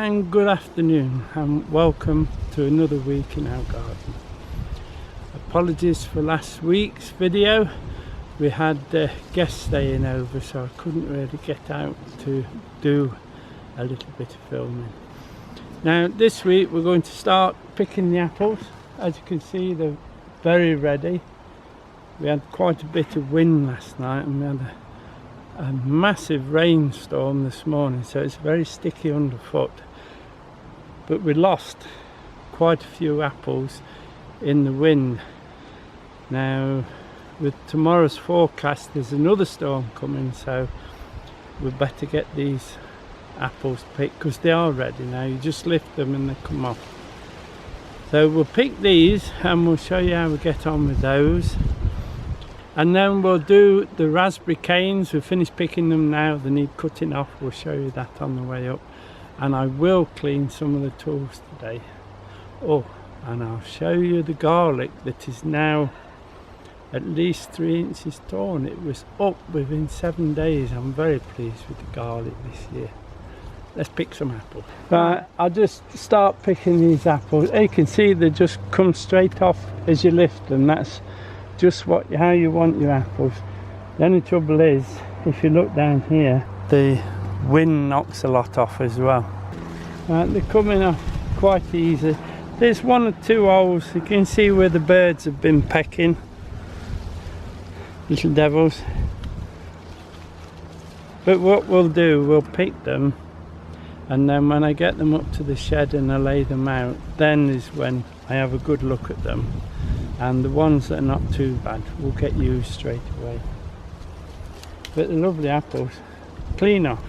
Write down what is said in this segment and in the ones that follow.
and good afternoon and welcome to another week in our garden. Apologies for last week's video. We had guests staying over, so I couldn't really get out to do a little bit of filming. Now this week we're going to start picking the apples. As you can see, they're very ready. We had quite a bit of wind last night and we had a massive rainstorm this morning, so it's very sticky underfoot. But we lost quite a few apples in the wind. Now with tomorrow's forecast there's another storm coming, so we better get these apples picked because they are ready now. You just lift them and they come off. So we'll pick these and we'll show you how we get on with those. And then we'll do the raspberry canes. We've finished picking them now, they need cutting off. We'll show you that on the way up. And I will clean some of the tools today. Oh, and I'll show you the garlic that is now at least 3 inches tall. It was up within 7 days. I'm very pleased with the garlic this year. Let's pick some apples. Right, I'll just start picking these apples. You can see they just come straight off as you lift them. That's just how you want your apples. The only trouble is, if you look down here, the wind knocks a lot off as well. Right, they're coming off quite easy. There's 1 or 2 holes. You can see where the birds have been pecking. Little devils. But what we'll do, we'll pick them, and then when I get them up to the shed and I lay them out, then is when I have a good look at them. And the ones that are not too bad will get used straight away. But the lovely apples, clean off.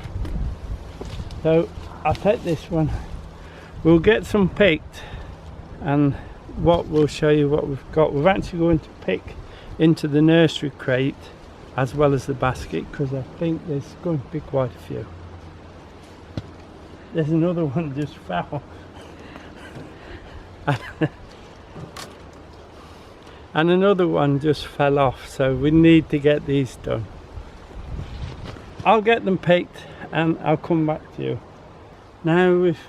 So I'll take this one. We'll get some picked, and what we'll show you what we've got. We're actually going to pick into the nursery crate as well as the basket, because I think there's going to be quite a few. There's another one just fell. And another one just fell off, so we need to get these done. I'll get them picked and I'll come back to you. Now we've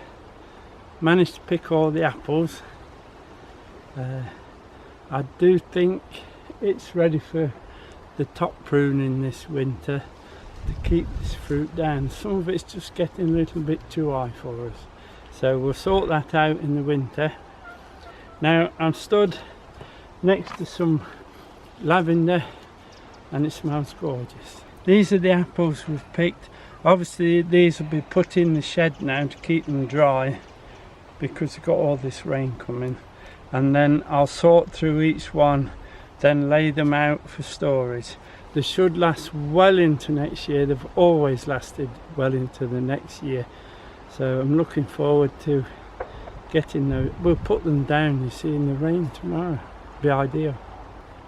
managed to pick all the apples. I do think it's ready for the top pruning this winter to keep this fruit down. Some of it's just getting a little bit too high for us, so we'll sort that out in the winter. Now I'm stood next to some lavender and it smells gorgeous. These are the apples we've picked. Obviously these will be put in the shed now to keep them dry because we've got all this rain coming, and then I'll sort through each one, then lay them out for storage. They should last well into next year. They've always lasted well into the next year, so I'm looking forward to getting those. We'll put them down, you see, in the rain tomorrow. Be ideal.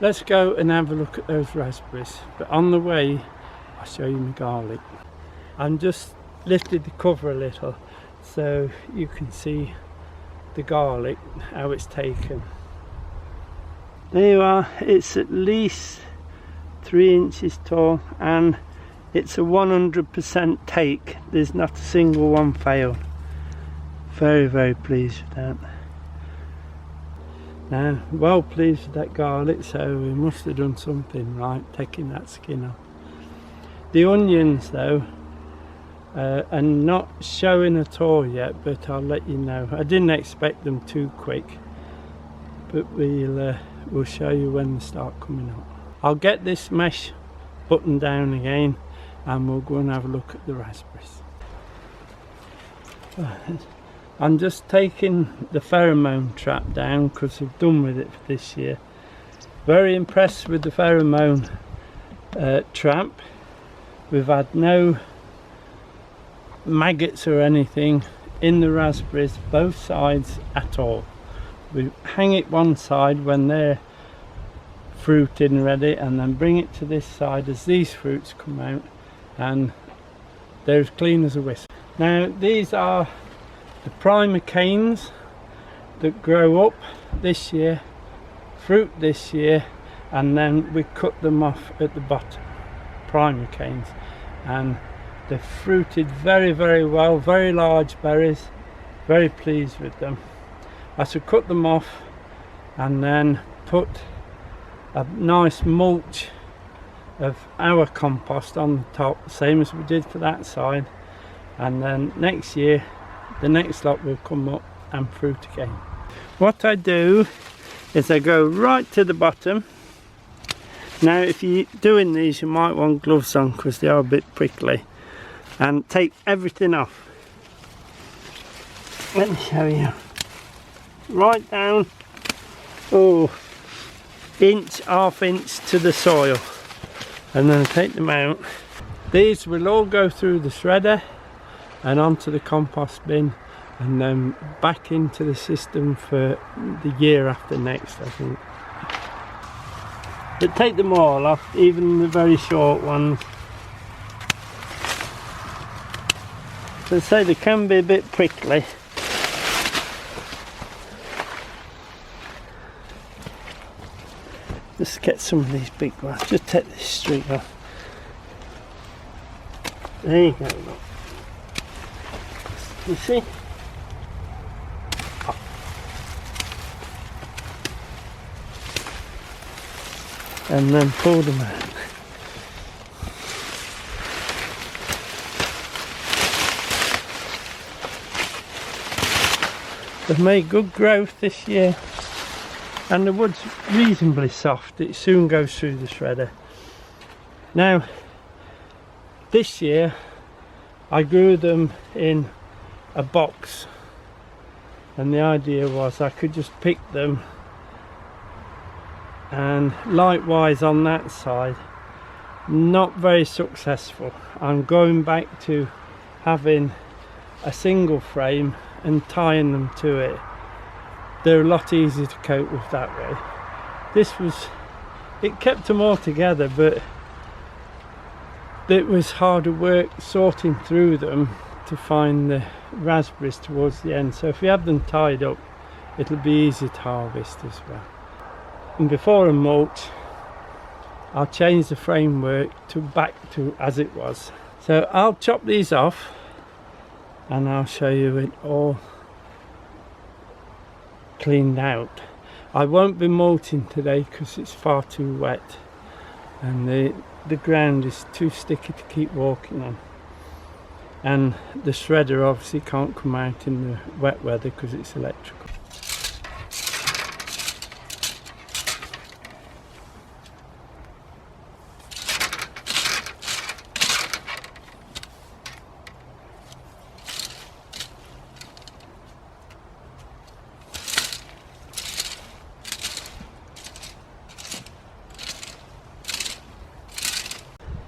Let's go and have a look at those raspberries, but on the way I'll show you my garlic. I'm just lifted the cover a little so you can see the garlic, how it's taken. There you are. It's at least 3 inches tall and it's a 100% take. There's not a single one failed. Very pleased with that. Now, well pleased with that garlic, so we must have done something right taking that skin off. The onions though are not showing at all yet, but I'll let you know. I didn't expect them too quick, but we'll show you when they start coming up. I'll get this mesh buttoned down again and we'll go and have a look at the raspberries. I'm just taking the pheromone trap down because we've done with it for this year. Very impressed with the pheromone trap. We've had no maggots or anything in the raspberries, both sides at all. We hang it one side when they're fruited and ready, and then bring it to this side as these fruits come out, and they're as clean as a whistle. Now these are the primocanes that grow up this year, fruit this year, and then we cut them off at the bottom, primocanes, and they've fruited very well, very large berries, Very pleased with them. I should cut them off and then put a nice mulch of our compost on the top, same as we did for that side, and then next year the next lot will come up and fruit again. What I do is I go right to the bottom. Now if you're doing these you might want gloves on because they are a bit prickly, and take everything off. Let me show you. Right down, oh, inch, half inch to the soil, and then I take them out. These will all go through the shredder and onto the compost bin, and then back into the system for the year after next, I think. But take them all off, even the very short ones. So say they can be a bit prickly. Just get some of these big ones. Just take this streak off. There you go. Look. You see? And then pull them out. They've made good growth this year, and the wood's reasonably soft. It soon goes through the shredder. Now this year I grew them in a box, and the idea was I could just pick them, and likewise on that side, not very successful. I'm going back to having a single frame and tying them to it. They're a lot easier to cope with that way. It kept them all together, but it was harder work sorting through them to find the raspberries towards the end. So if you have them tied up, it'll be easy to harvest as well. And before I mulch, I'll change the framework back to as it was. So I'll chop these off and I'll show you it all cleaned out. I won't be mulching today because it's far too wet, and the ground is too sticky to keep walking on, and the shredder obviously can't come out in the wet weather because it's electrical.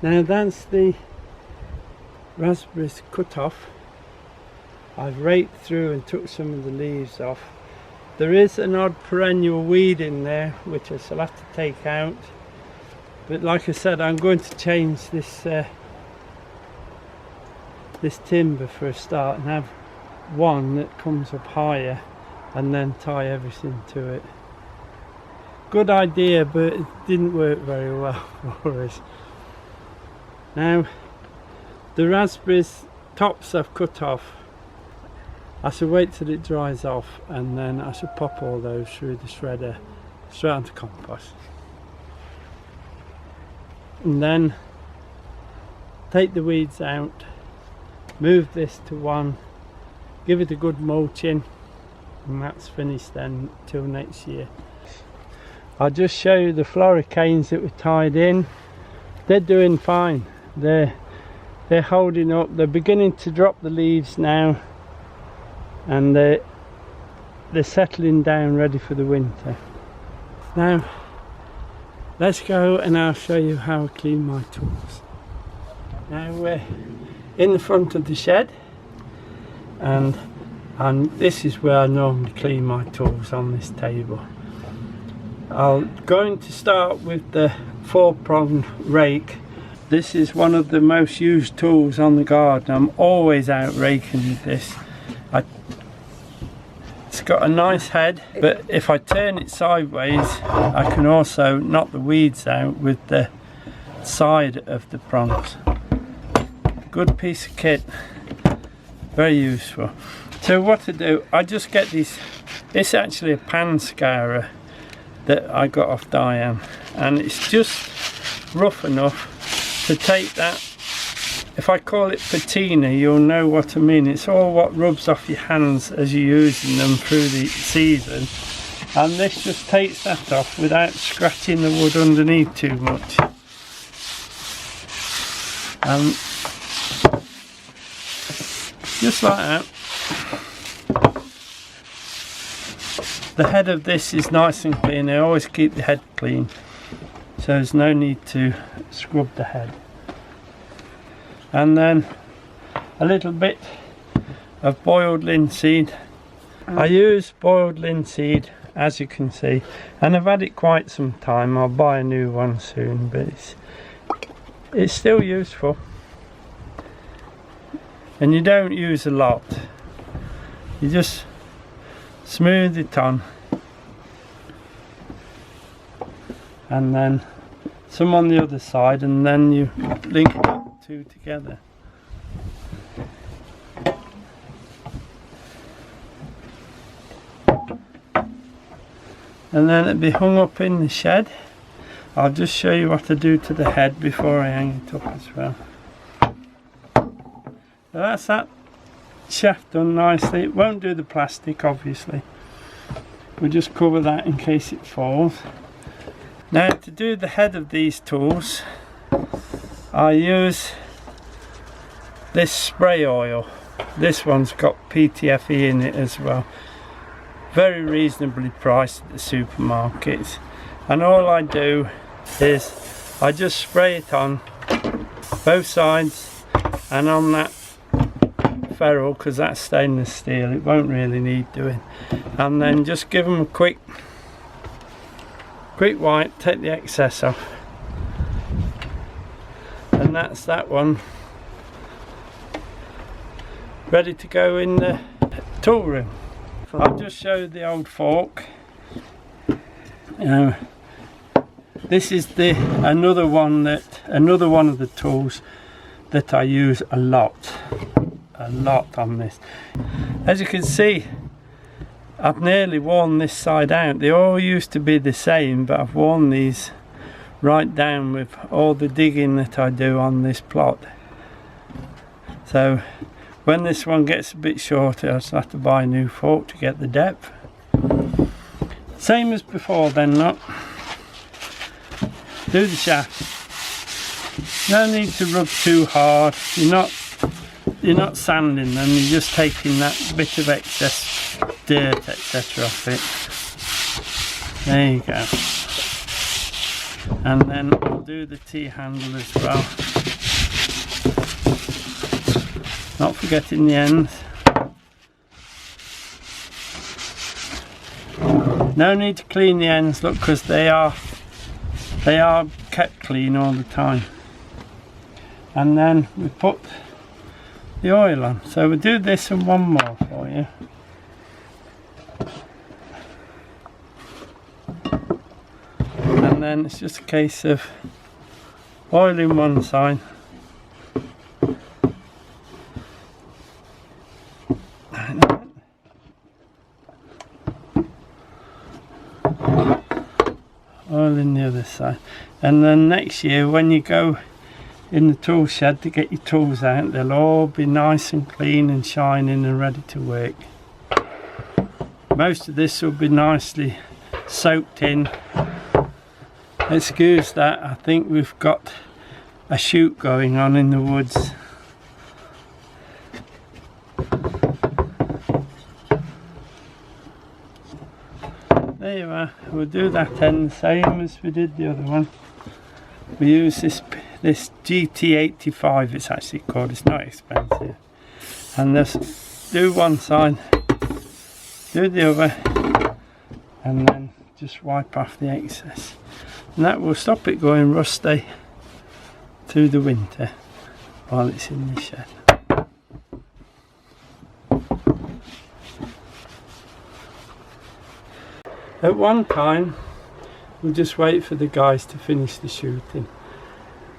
Now that's the raspberries cut off. I've raked through and took some of the leaves off. There is an odd perennial weed in there which I shall have to take out, but like I said, I'm going to change this this timber for a start and have one that comes up higher and then tie everything to it. Good idea, but it didn't work very well for us. Now the raspberries tops I've cut off. I should wait till it dries off, and then I should pop all those through the shredder straight onto compost, and then take the weeds out, move this to one, give it a good mulching, and that's finished then till next year. I'll just show you the floricanes that were tied in. They're doing fine. They're holding up. They're beginning to drop the leaves now, and they're settling down ready for the winter. Now let's go and I'll show you how I clean my tools. Now we're in the front of the shed, and this is where I normally clean my tools, on this table. I'm going to start with the 4-pronged rake. This is one of the most used tools on the garden. I'm always out raking with this. It's got a nice head, but if I turn it sideways I can also knock the weeds out with the side of the prongs. Good piece of kit, very useful. So what to do, I just get this, it's actually a pan scourer that I got off Diane, and it's just rough enough to take that. If I call it patina, you'll know what I mean. It's all what rubs off your hands as you're using them through the season, and this just takes that off without scratching the wood underneath too much. And just like that. The head of this is nice and clean. I always keep the head clean, so there's no need to scrub the head. And then a little bit of boiled linseed. I use boiled linseed, as you can see, and I've had it quite some time. I'll buy a new one soon, but it's still useful. And you don't use a lot. You just smooth it on, and then some on the other side, and then you link the two together. And then it'll be hung up in the shed. I'll just show you what to do to the head before I hang it up as well. So that's that shaft done nicely. It won't do the plastic, obviously. We'll just cover that in case it falls. Now, to do the head of these tools, I use this spray oil. This one's got PTFE in it as well. Very reasonably priced at the supermarkets. And all I do is I just spray it on both sides and on that ferrule, because that's stainless steel, it won't really need doing, and then just give them a quick wipe, take the excess off, and that's that one ready to go in the tool room. I'll just show you the old fork. This is another one of the tools that I use a lot on this. As you can see, I've nearly worn this side out. They all used to be the same, but I've worn these right down with all the digging that I do on this plot. So when this one gets a bit shorter, I just have to buy a new fork to get the depth. Same as before then, look. Do the shaft. No need to rub too hard. You're not sanding them, you're just taking that bit of excess dirt, etc. off it. There you go. And then I'll do the T-handle as well. Not forgetting the ends. No need to clean the ends, look, because they are kept clean all the time. And then we put the oil on. So we'll do this and one more for you. And then it's just a case of oiling one side. Oiling the other side. And then next year when you go in the tool shed to get your tools out, they'll all be nice and clean and shining and ready to work. Most of this will be nicely soaked in. Excuse that, I think we've got a shoot going on in the woods. There you are. We'll do that end the same as we did the other one. We use this GT85, it's actually called, it's not expensive. And just do one side, do the other, and then just wipe off the excess. And that will stop it going rusty through the winter while it's in the shed. At one time, we'll just wait for the guys to finish the shooting.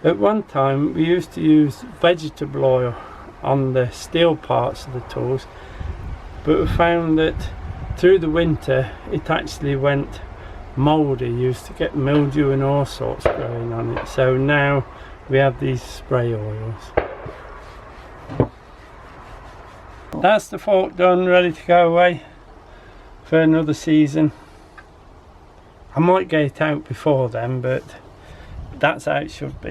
At one time we used to use vegetable oil on the steel parts of the tools, but we found that through the winter it actually went mouldy, used to get mildew and all sorts growing on it. So now we have these spray oils. That's the fork done, ready to go away for another season. I might get it out before then, but that's how it should be.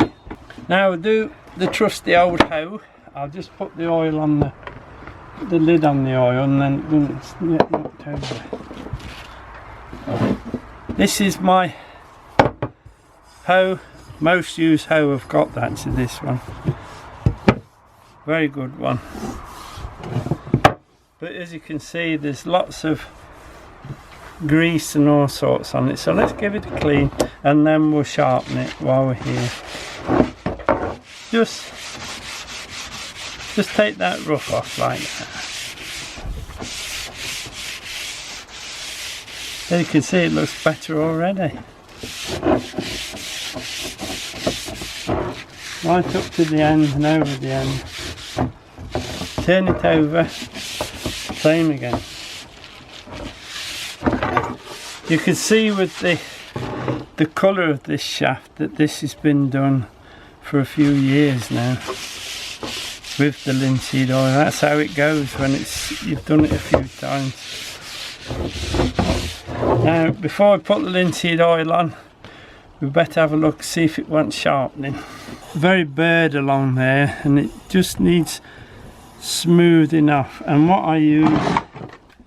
Now we'll do the trusty old hoe. I'll just put the oil on the lid on the oil, and then it doesn't get knocked over. This is my hoe, most used hoe I've got. That's this one. Very good one. But as you can see, there's lots of grease and all sorts on it, so let's give it a clean and then we'll sharpen it while we're here. Just take that rough off like that. As you can see, it looks better already. Right up to the end and over the end. Turn it over, same again. You can see with the colour of this shaft that this has been done for a few years now with the linseed oil. That's how it goes when you've done it a few times. Now before I put the linseed oil on, we better have a look, see if it wants sharpening. Very burred along there, and it just needs smoothing off. And what I use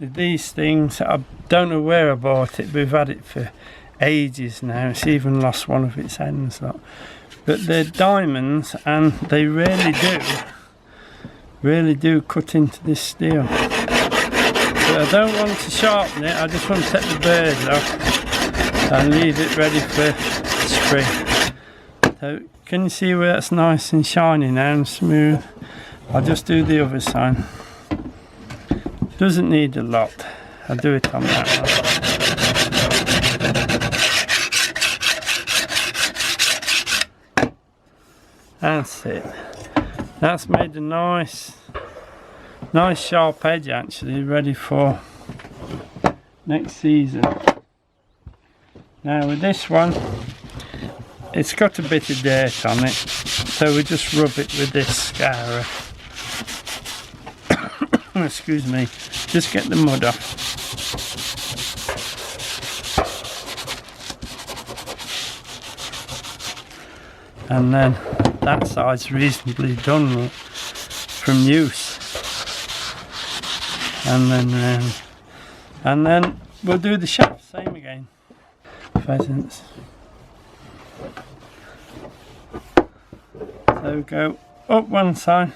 is these things. I don't know where I bought it, but we've had it for ages now. It's even lost one of its ends, look. But they're diamonds, and they really do cut into this steel. But I don't want to sharpen it, I just want to take the burrs off and leave it ready for spring. So can you see where that's nice and shiny now and smooth? I'll just do the other side. Doesn't need a lot. I'll do it on that one. That's it. That's made a nice sharp edge actually, ready for next season. Now with this one, it's got a bit of dirt on it, so we just rub it with this scourer. Excuse me, just get the mud off. And then that side's reasonably done, look, from use. And then round. And then we'll do the shaft, same again. Pheasants. So we go up one side.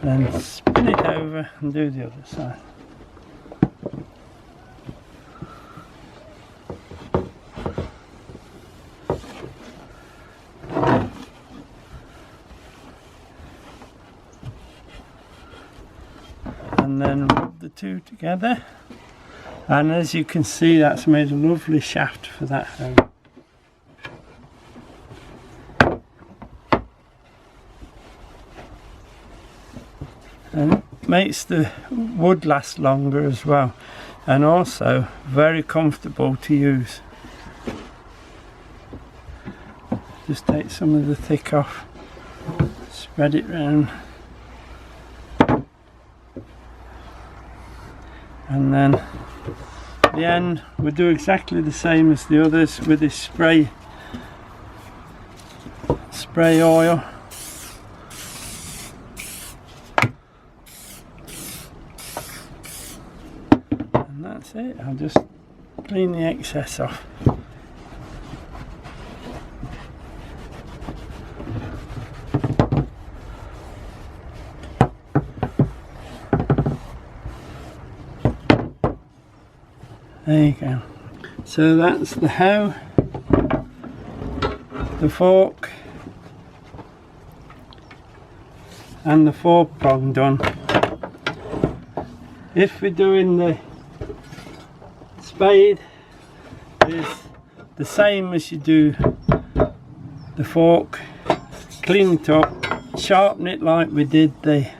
Then spin it over and do the other side. And then rub the two together, and as you can see, that's made a lovely shaft for that hoe. And it makes the wood last longer as well, and also very comfortable to use. Just take some of the thick off, spread it round, and then at the end we'll do exactly the same as the others with this spray oil. That's it. I'll just clean the excess off. There you go. So that's the hoe, the fork, and the 4-prong done. If we're doing the spade, it's the same as you do the fork. Clean it up, sharpen it like we did the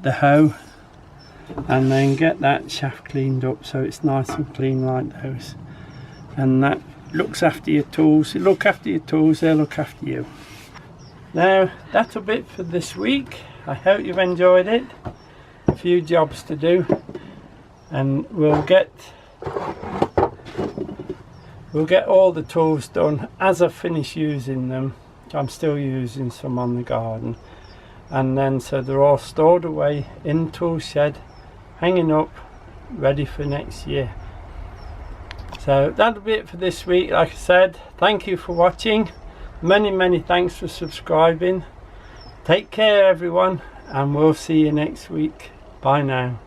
hoe, and then get that shaft cleaned up so it's nice and clean like those. And that looks after your tools. You look after your tools, they'll look after you. Now that's a bit for this week. I hope you've enjoyed it. A few jobs to do, and we'll get all the tools done as I finish using them. I'm still using some on the garden, and then so they're all stored away in the tool shed, hanging up, ready for next year. So that'll be it for this week. Like I said, thank you for watching. Many thanks for subscribing. Take care everyone, and we'll see you next week. Bye now.